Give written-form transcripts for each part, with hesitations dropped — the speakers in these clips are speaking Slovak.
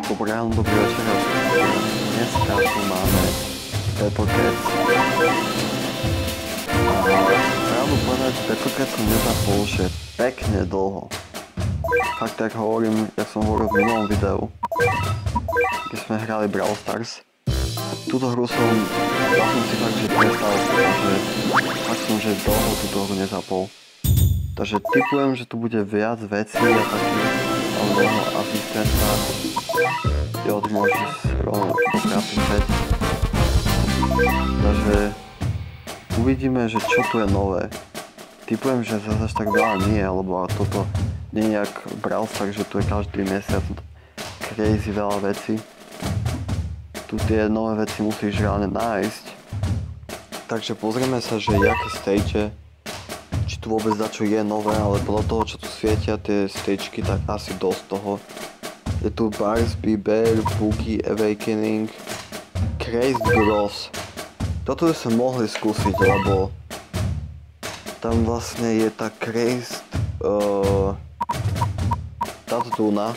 Dobrý ráno, dobrý večer. Dneska tu máme Pepper Cats. A pravdu povedať, Pepper Cats som nezapol, že pekne dlho. Fakt tak hovorím, jak som hovoril v minulom videu, keď sme hrali Brawl Stars. Túto hru som si fakt, že prestal, pretože fakt som, že dlho túto hru nezapol. Takže tipujem, že tu bude viac vecí a taký alebo asistenta. Jo, ty môžeš rovno pokračovať. Takže uvidíme, že čo tu je nové. Tipujem, že zase tak veľa nie, lebo toto nie je jak Brawl Stars, že tu je každý mesiac crazy veľa vecí. Tu tie nové veci musíš reálne nájsť. Takže pozrieme sa, že jaké stage, či tu vôbec dačo je nové, ale podľa toho, čo tu svietia tie stageky, tak asi dosť toho. Je tu Barsby, Bear, Boogie, Awakening, Crazed Bros. Toto by sme mohli skúsiť, lebo tam vlastne je tá Crazed, táto tu na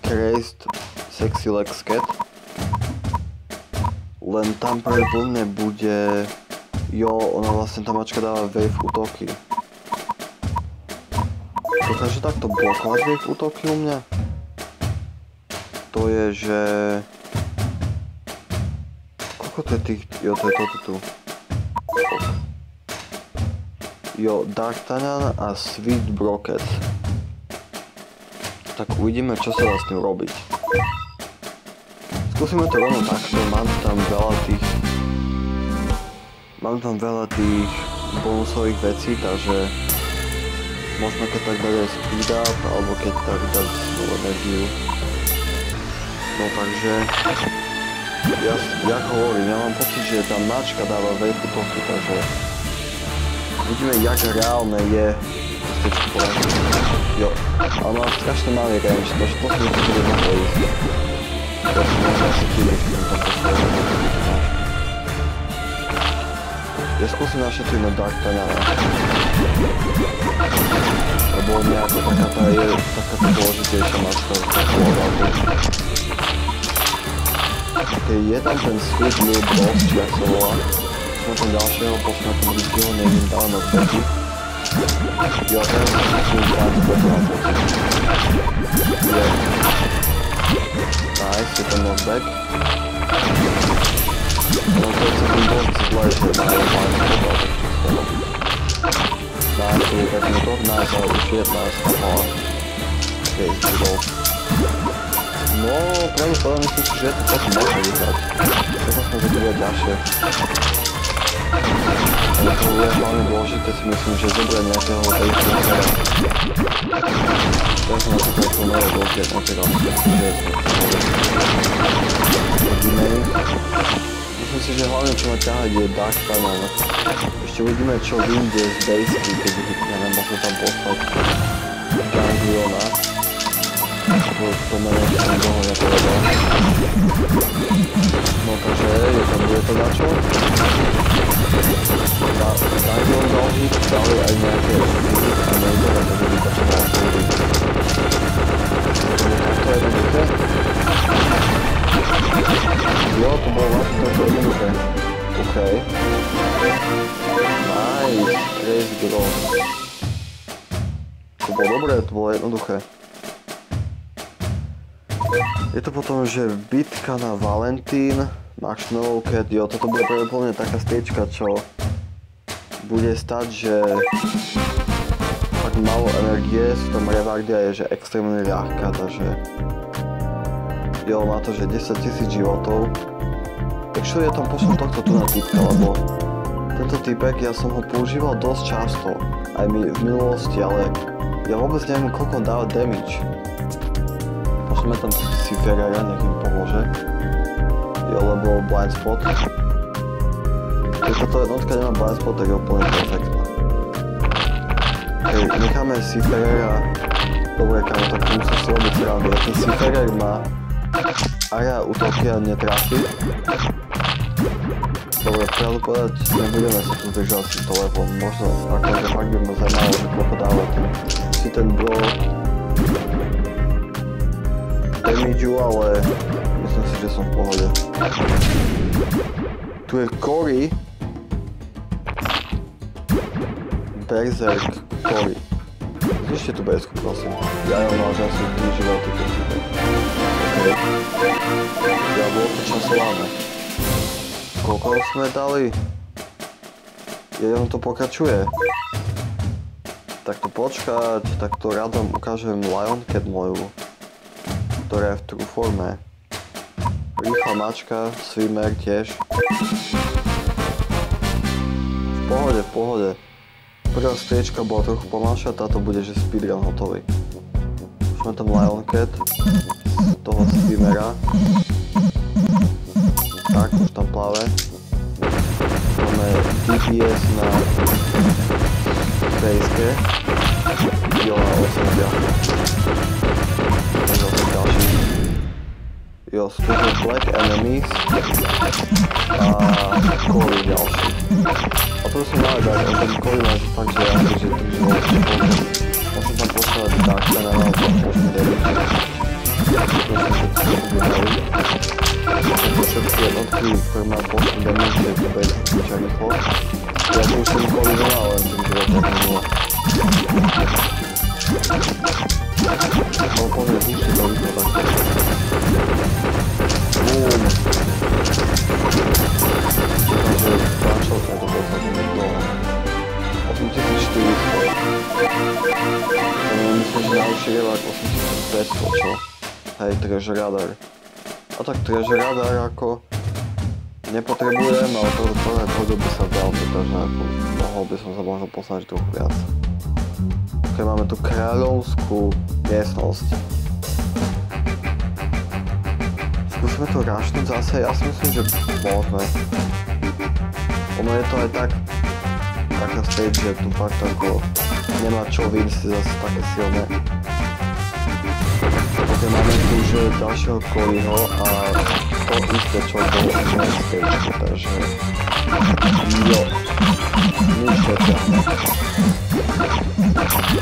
Crazed Sexy Legs Cat. Len tam pravdepodobne bude, jo, ona vlastne tá mačka dáva wave útoky. Dokáže takto blokovať wave útoky u mňa? To je, že... Koľko to je tých... Jo, to je toto tu. Jo, D'Artagnan a Sweet Brocket. Tak uvidíme, čo sa dá s tým robiť. Skúsime to rovno takto, mám tam veľa tých bonusových vecí, takže môžeme keď tak dať aj speed up, alebo keď tak dať novú energiu. No takže, ja hovorím, ja mám pocit, že tá mačka dáva veľkú toky, takže vidíme, jak reálne je. Jo, ale má strašne malý range, takže to si myslím, že bude mohlo ísť. To si možno asi kýliť, keď to postavím. Ja skúsim našetriť na D'Artagnana. Lebo mňa to taká dôležitejšia mačka v toho ovládu. Okej, je tam ten Sweet Little Boss, či jak sa volá. Sme tam ďalšieho, posme tam Rikyho, neviem, dáme od Becky. Jo, teraz musím dať Becky na pocit. Nice, je tam knockback. No to je celým bol zlej, že má je fajn podal. Nice, to je pekný útok, nice, ale už je nice, ale... Okej, zbudol. No, pravdu povedal, myslím si, že je to celkom možné vyhrať. Čakal som, že to bude ďalšie. Ale to je hlavne dôležité, si myslím, že zobrať nejakého bejsku na sebe. Teraz som na to trochu nevol dôležité, napríklad, že je to hodíme ich. Myslím si, že hlavne čo ma ťahať je D'Artagnan. Ešte uvidíme, čo vyjde z bejsky, keď ja nemôžem tam poslať Gangliona. To mene som dlho nepovedal. No takže je tam bude to dačo. Ganglion dal hit, dali aj nejaké hity a nejzore, takže vytačoval súdy. To je jednoduché. Jo, to bolo vlastne toto jednoduché. Okej. Nice, Crazy Girl. To bolo dobré, to bolo jednoduché. Je to potom, že bitka na Valentín, Marshmallow Cat, jo, toto bude pravdepodobne taká stečka, čo bude stať, že tak málo energie, sú tam rewardy a je, že extrémne ľahká, takže jo, má to, že 10 000 životov. Actually, ja tam pošlom tohto tu na typka, lebo tento typek, ja som ho používal dosť často, aj v minulosti, ale ja vôbec neviem, koľko dáva damage. Pošleme tam si Ferrara, nech im pomôže. Jo, lebo blind spot. Keď táto jednotka nemá blind spot, tak je úplne perfektná. Hej, necháme si Ferrara. Dobre, kámo, tak to musím si robiť srandu. Keď si Ferrar má area útoky a netrafí. Dobre, pravdu povedať, nebudeme sa tu držať si to, lebo možno akože fakt by ma zaujímalo, že koľko dáva si ten bro. damageu, ale myslím si, že som v pohode. Tu je Cory. Berserk Cory. Zničte tú bezku, prosím. Ja ju mal, že asi využíval ty počíte. OK. Ja bolo to časované. Koľko sme dali? Jedno to pokračuje. Tak to počkať, tak to radom ukážem Lioncat moju, ktorá je v true forme. Rýchla mačka, swimmer tiež. V pohode. Prvá stage bola trochu pomalšia, táto bude, že speedrun hotový. Už máme tam Lioncat z toho swimmera. Tak, už tam pláve. Máme DPS na fejske. Jo, a 8 biachu. Takže to ďalší. Jo, sú tu Black Enemies a Cory ďalší. A to som mal dať, ale ten Cory máš fakt, že ja že 3 životy. Musím tam poslať Dark Channel, ale to môžem deliť. To všetky jednotky, ktoré má posun damage, že to bude skúča rýchlo. Ja to už som Cory veľa, len tým životom nebolo. No poviem, zničte to rýchlo takto. Boom! Takže páčal sa to podstatne do 8400. Myslím, že najvyšší revák 8500, čo? Hej, Treasure Radar. A tak Treasure Radar ako nepotrebujem, ale to by sa dal, pretože ako mohol by som sa možno posnažiť trochu viac. Ok, máme tu kráľovskú miestnosť. Skúsime to rašnúť zase, ja si myslím, že môžeme. Ono je to aj tak, taká stage, že tu fakt ako nemá čo vyjsť zase také silné. Ok, máme tu už ďalšieho Coryho a to isté, čo bolo na stage, takže jo, nič špeciálne.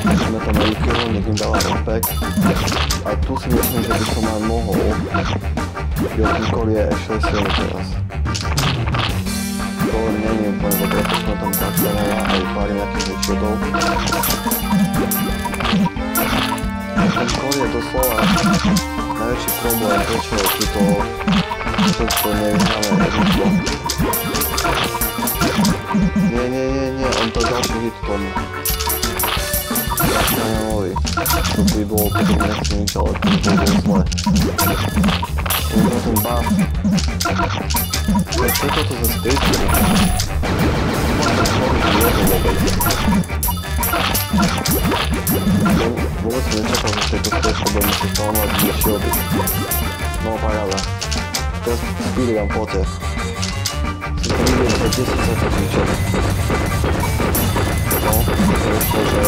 Máme tam Rikyho, nech im dala respekt. A tu si myslím, že by som aj mohol. Jo, ten Cory je ešte silný teraz. To nie je úplne dobré, to sme tam tak stanela aj pár nejakých shieldov. Ten Cory je doslova najväčší problém, prečo túto všetko nevyhráme rýchlo. Nie, on to ďalší hit tomu. Ja nemohli. To by bolo potom nechci nič, ale to by bolo zle. Ten buff. Čo je toto za stage? Vôbec som nečakal, že v tejto stage budem musieť stále mať dve shieldy. No paráda. Teraz speedrun, poďte. Si to vidím za 10 sekúnd ničem. No, to je to, že...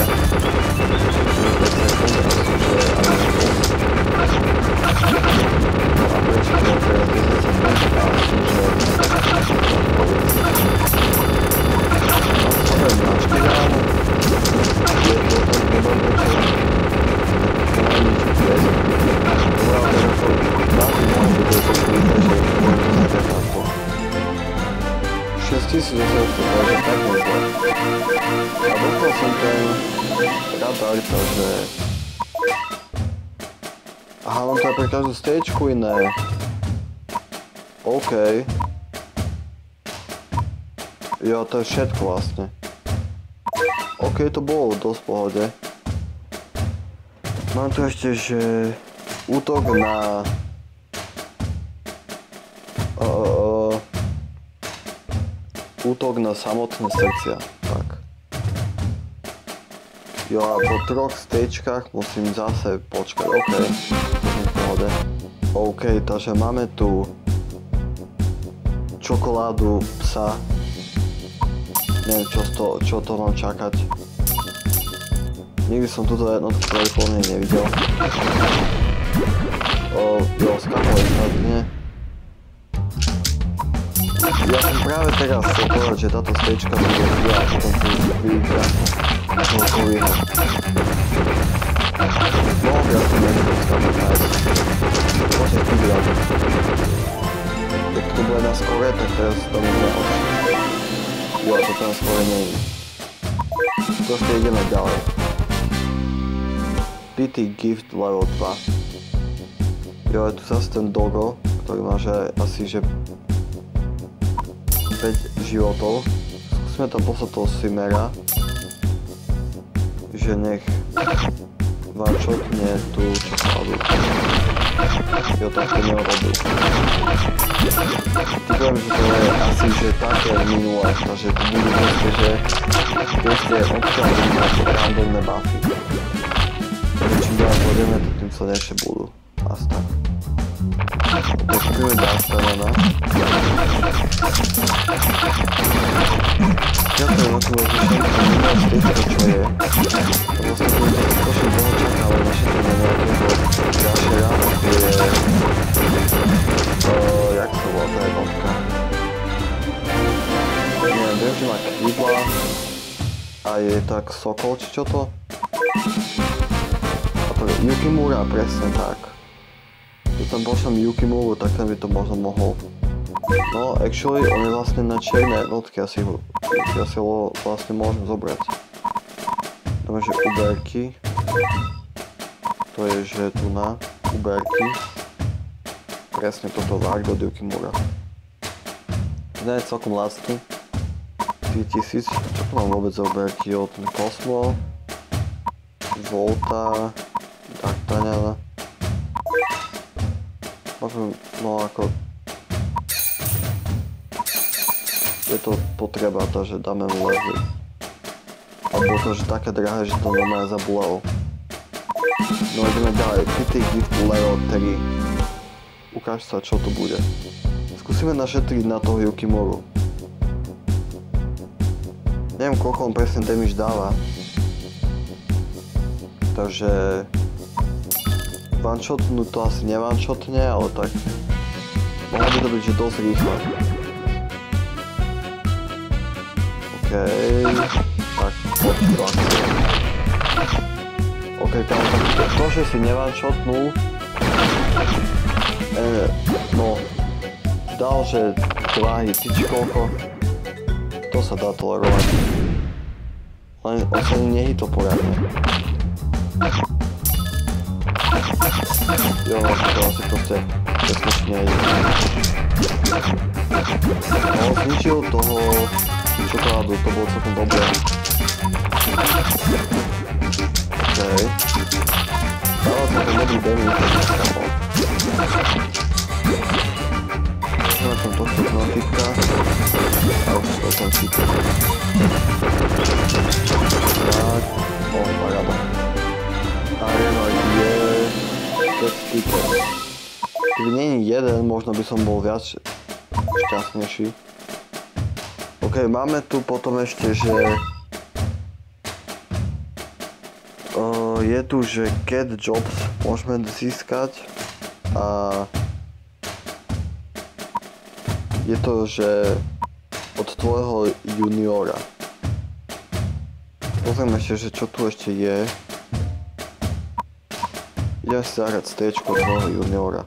Aha, mám to aj pre každú stagečku iné. OK. Jo, to je všetko vlastne. OK, to bolo dosť v pohode. Mám tu ešte, že útok na... útok na samotné srdcia. Tak. Jo, a po 3 stagečkách musím zase počkať. OK. V pohode. OK, takže máme tu čokoládu psa. Neviem, čo to mám čakať. Nikdy som túto jednotku pravdepodobne nevidel. Jo, skakali snadne. Ja som práve teraz chcel povedať, že táto stagečka bude chvíľa a potom tu vyvíja toho Coryho. No, ja som nechcel skakať nájsť. teraz tam neho. Jo, to tam skôr nie je. Proste ideme ďalej. PT Gift level 2. Jo, je tu zase ten Dogo, ktorý má že asi že 5 životov. Skúsime tam poslať toho Swimmera. Že nech one-shotne tú čokoládu. Jo, tak to neurobí. Typujem, že to je asi že také minulé, takže to budú proste, že tie odkiaľ budú také randomné buffy. Čím ďalej pôjdeme, to tým silnejšie budú. Asi tak. Tak kúpime Dastamana. Ja to je možno rozlišený, to minulé z týchto, čo je. To vlastne bude to trošku dlho čaká, ale našetríme nejakého ďalšieho, to je... jak sa volá tá jednotka? Neviem, viem, že má krídla a je tak sokol, či čo to? A to je Yukimura, presne tak. Keď tam pošlem Yukimuru, tak ten by to možno mohol. No, actually, on je vlastne na čierne jednotky, ja si ho vlastne môžem zobrať. Dáme, že Uberky. To je, že tu na Uberky. Presne toto Varg od Yukimura. Nie je celkom lacný. 3000, čo tu mám vôbec za Uberky? Jo, ten Cosmo. Volta. D'Artagnan. Môžem, no ako... Je to potreba, takže dáme mu Leslie. Alebo to, že také drahé, že to normálne zabulalo. No ideme ďalej. PT Gift level 3. Ukáž sa, čo tu bude. Skúsime našetriť na toho Yukimuru. Neviem, koľko on presne damage dáva. Takže... one-shotnú to asi ne-one-shotne, ale tak... Mohlo by to byť, že dosť rýchle. Okej... Tak, poď to akcie. Okej, tam to, že si ne-one-shotnul... No... Dal, že 2 hity, či koľko... To sa dá tolerovať. Len on sa nehitol poriadne. Jo, to asi proste bezpečne ide. No, zničil toho čokoládu, to bolo celkom dobré. Okej. Dával sa to dobrý damage, keď sa skapal. Môžeme tam tohto typka. A už to tam cítim. Tak, paráda. Arena je... Keby nie je jeden, možno by som bol viac šťastnejší. Ok, máme tu potom ešte, že... je tu, že Cat Jobs môžeme získať. A... je to, že... od tvojho juniora. Pozrieme ešte, že čo tu ešte je. Idem si zahrať stéčko od tvojho juniora.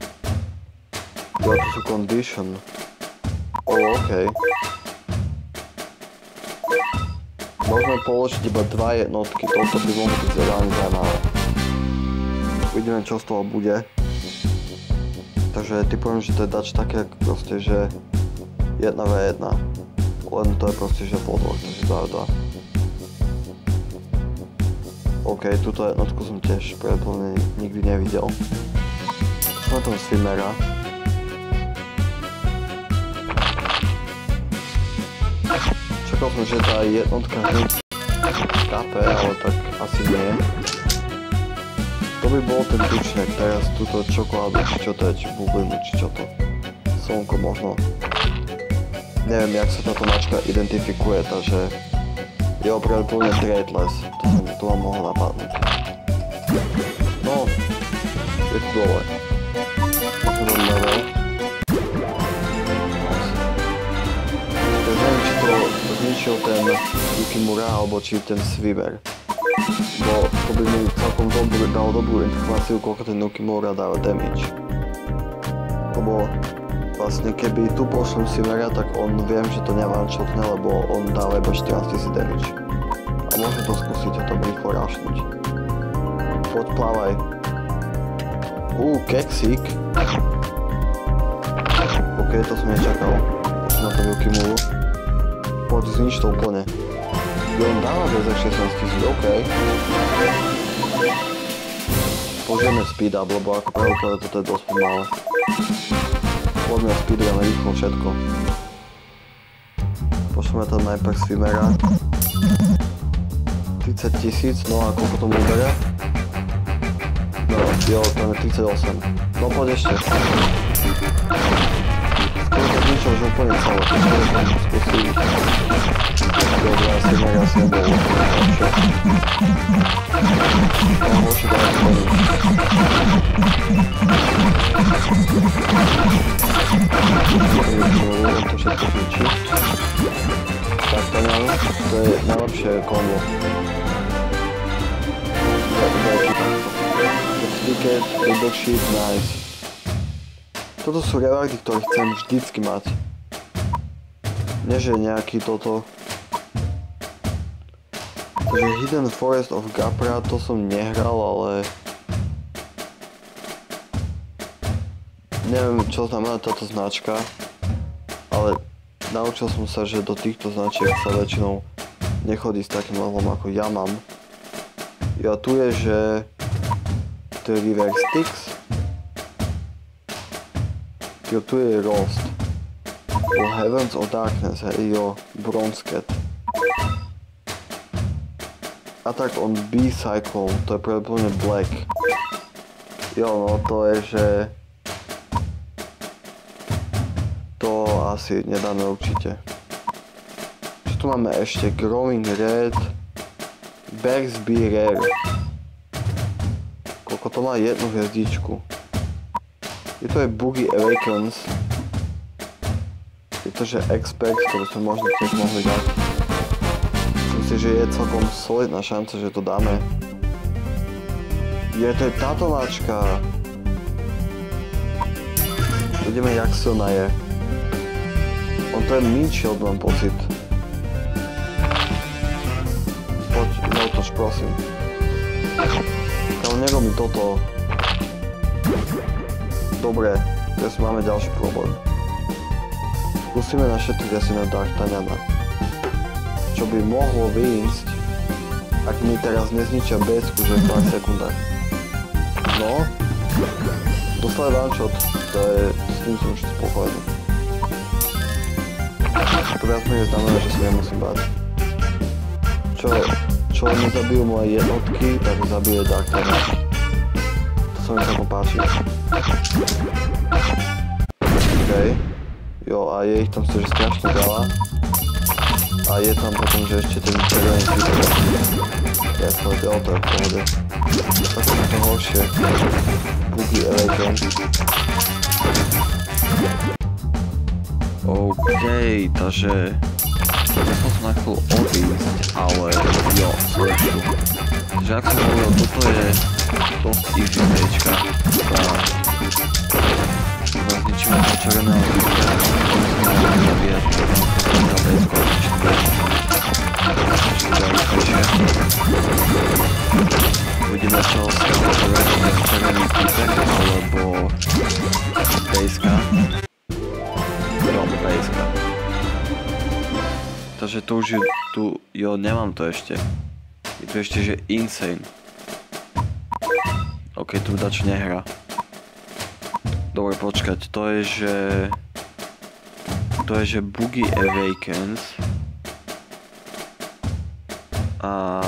Jo, to sú condition. Okej. Môžeme položiť iba 2 jednotky, toto by mohlo byť reálne zaujímavé. Uvidíme, čo z toho bude. Takže typujem, že to je dač také proste, že 1v1. Len to je proste, že podvod, takže 2v2. OK, túto jednotku som tiež predpovedne nikdy nevidel. Čo na tom Swimmera? Čakal som, že tá jednotka hneď kape, ale tak asi nie. To by bol ten tučnek, teraz túto čokoládu, či čo to je, či bublinu, či čo to. Slnko možno. Neviem, jak sa táto mačka identifikuje, takže... Jo, pravdepodobne Traitless, to vám mohlo napadnúť. No, je tu dole. Máme tam level. Neviem, či to zničil ten Yukimura, alebo či ten Swimmer. Bo to by mi celkom dalo dobrú informáciu, koľko ten Yukimura dáva damage. Lebo Vlastne keby tu pošlem Simera, tak on viem, že to nevanshotne, lebo on dáva iba 14 000 damage. A môžem to skúsiť ho tam rýchlo rašnúť. Poď, plávaj. Keksík. OK, to som nečakal. Poď na to veľký múlu. Poď, znič to úplne. Jo, on dáva viac za 16 000, OK. Požijeme speed up, lebo ako pravopáde toto je dosť pomalé. Poďme speedrun rýchlo všetko. Pošleme tam najprv Swimera. 30 000, no a koľko tomu uberia? No, jo, tam je 38. No poď ešte. Skoro to zničil, že úplne celé. Skoro tam skúsi. Dobre, asi nebol lepšie. No, môžu dávať spolu. On to všetko zničí. Tak to mám, to je najlepšie kombo. Wicked, Double Sheet, nice. Toto sú rewardy, ktoré chcem vždycky mať. Nie že nejaký toto. Takže Hidden Forest of Gapra, to som nehral, ale... Neviem, čo znamená táto značka, ale naučil som sa, že do týchto značiek sa väčšinou nechodí s takým levelom ako ja mám. A tu je, že... To je River Styx. Jo, tu je Rost. Jo, Heavens of Darkness, hej, jo, Bronze Cat. Attack on B-Cycle, to je pravdepodobne Black. Jo, no to je, že... To asi nedáme určite. Čo tu máme ešte? Growing Red. Bears Be Rare. Koľko to má? Jednu hviezdičku. Je to aj Boogie Awakens. Je to, že Expert, ktorý sme možno tiež mohli dať. Myslím si, že je celkom solidná šanca, že to dáme. Je, to je táto mačka. Vidíme, jak silná je. On to je Meat Shield, mám pocit. Poď, neutoč, prosím. Ale nerobí toto. Dobre, teraz máme ďalší problém. Skúsime našetriť asi na D'Artagnana. Čo by mohlo vyísť, ak mi teraz nezničia BS-ku, že v pár sekundách. No, dostali one-shot, to je, s tým som už spokojný. To viac menej znamená, že sa nemusím báť. Čo nezabijú moje jednotky, tak zabije D'Artagnan. To sa mi celkom páči. OK. Jo, a je ich tam že strašne veľa. A je tam potom, že ešte ten červený typ. Ja to je v pohode. Tak je to horšie. Boogie Awakens. OK, takže... Ja som sa na chvíľu odísť, ale jo, sledku. Takže ak som hovoril, toto je dosť easy stageka. Zničíme to červeného typka, ktorý sme mali zabíjať, za BS-ko uvidíme, čo sa povedeme červený typek, alebo BS-ka. BS-ka. Takže to už je tu, jo, nemám to ešte. Je tu ešte, že Insane. OK, tu dač nehrá. Dobre, počkať, to je, že Boogie Awakens. A...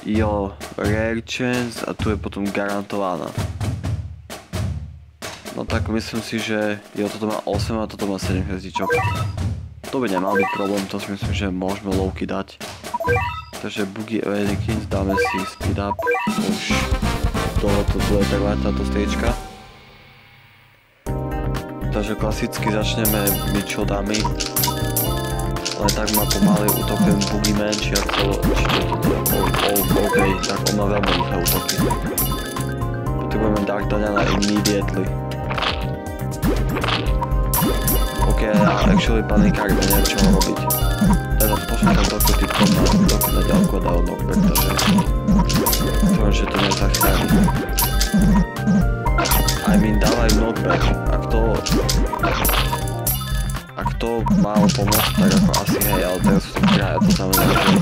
Jo, Rare Chance a tu je potom garantovaná. No tak myslím si, že jo, toto má 8 a toto má 7 hviezdičok. To by nemal byť problém, to si myslím, že môžeme lowky dať. Takže Boogie Awakens, dáme si speed up. Už dlho to bude trvať táto stageka. Takže klasicky začneme midshotami. Ale tak má pomaly útok ten Boogeyman, či ako OK, tak on má veľmi rýchle útoky. Potrebujeme D'Artagnana immediately. OK, ja actually panikár, neviem čo mám robiť. Teraz pošlem tam toľko typkom na ďalku dávno, pretože dúfam, že to nezachráni. I mean, dávaj knockback, ak to malo pomôcť, tak ako asi hej, ale teraz v tom kraja to znamená, že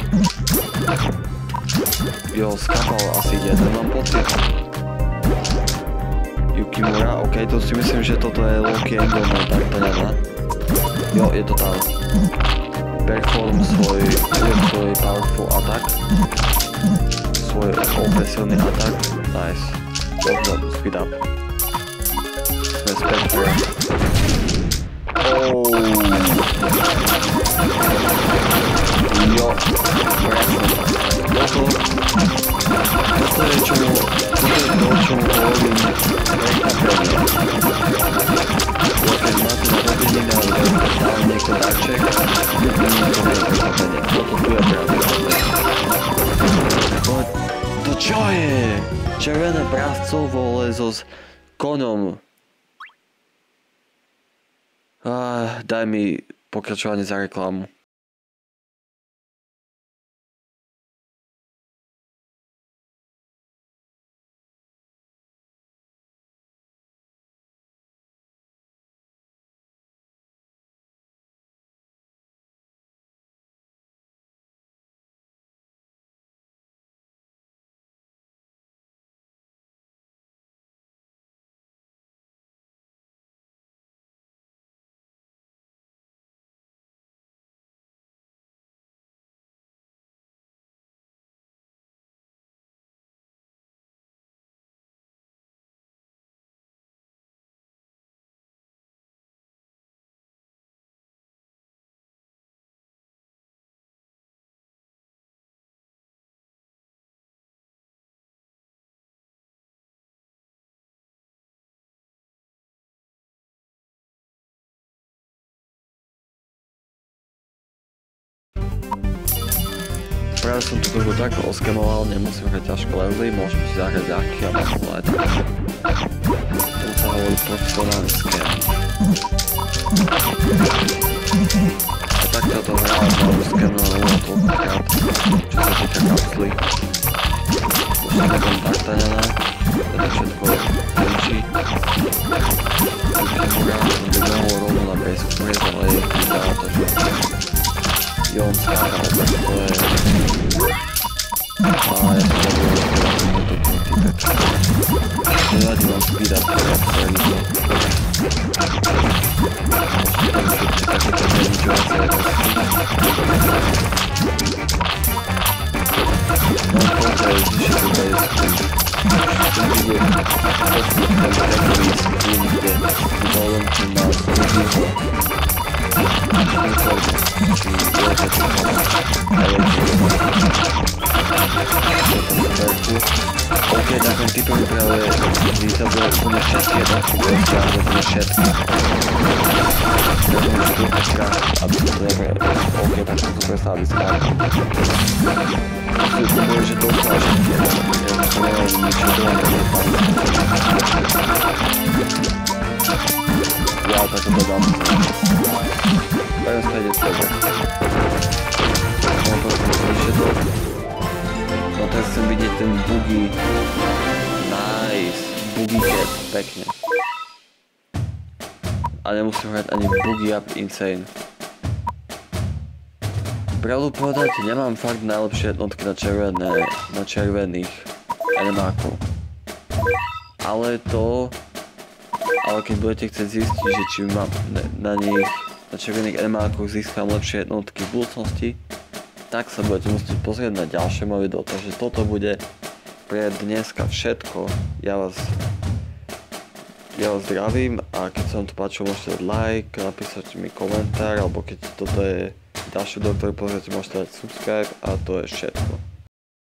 jo, skapal asi jeden, mám pocit. Yukimura, OK, to si myslím, že toto je Loki Angle, no tak to nevá. Jo, je to tam. Perform svoj powerful attack. Svoj silný attack. Nice. Dobre, speed up. Sme späť pre. Jo. Toto je to, čo mu hovorím prekvapenie. Keď máte na hodinine alebo dále niekto darček, úplne to je prekvapenie. Toto tu je prekvapenie. To čo je? Červené prascovo lezo s koňom. Daj mi pokračovanie za reklamu. Práve som tu trochu tak oskemoval, nemusím hrať ťažko levely, môžem si zahrať ľahký a možno aj tak. Tomu sa hovorí profesionálny skem. A takto to hrávam na uskemovanú toľkokrát, čo sa týka kapsly. Už sa nebudem taktanená, teda všetko končí. Ukimura som by mohol rovno na base prejsť, ale je chytá, takže jo, on skákal, tak to je... A ja som zabudol, že to je typek. Nevadí, mám speed up, teda celý to. Takéto zničovacie efekty. Mám kontra, že to daje speed. Chcem vidieť ten takový screen, kde dovolím, že má speed. OK, tak ten typek práve vyzabuje úplne všetky jednotky, ktoré stiahne úplne všetky. Ja viem, že to je taká, aby to dobre, OK, tak som to prestal vyskávať. To bude, že to ostáva všetky jednotky, ja to neviem, nič nedovolám, tak nepadne. Ja tak to dodám. Dajem späť od tebe. No prosím, ešte to. No teraz chcem vidieť ten boogie. Nice. Boogie cat, pekne. A nemusím hrať ani boogie up insane. Pravdu povedať, nemám fakt najlepšie jednotky na červených animákov. Ale keď budete chcieť zistiť, že či mám na červených animákoch získam lepšie jednotky v budúcnosti, tak sa budete musieť pozrieť na ďalšie moje video, takže toto bude pre dneska všetko. Ja vás zdravím a keď sa vám to páčilo, môžete dať like, napísať mi komentár, alebo keď toto je ďalší video, ktorý pozriete, môžete dať subscribe a to je všetko.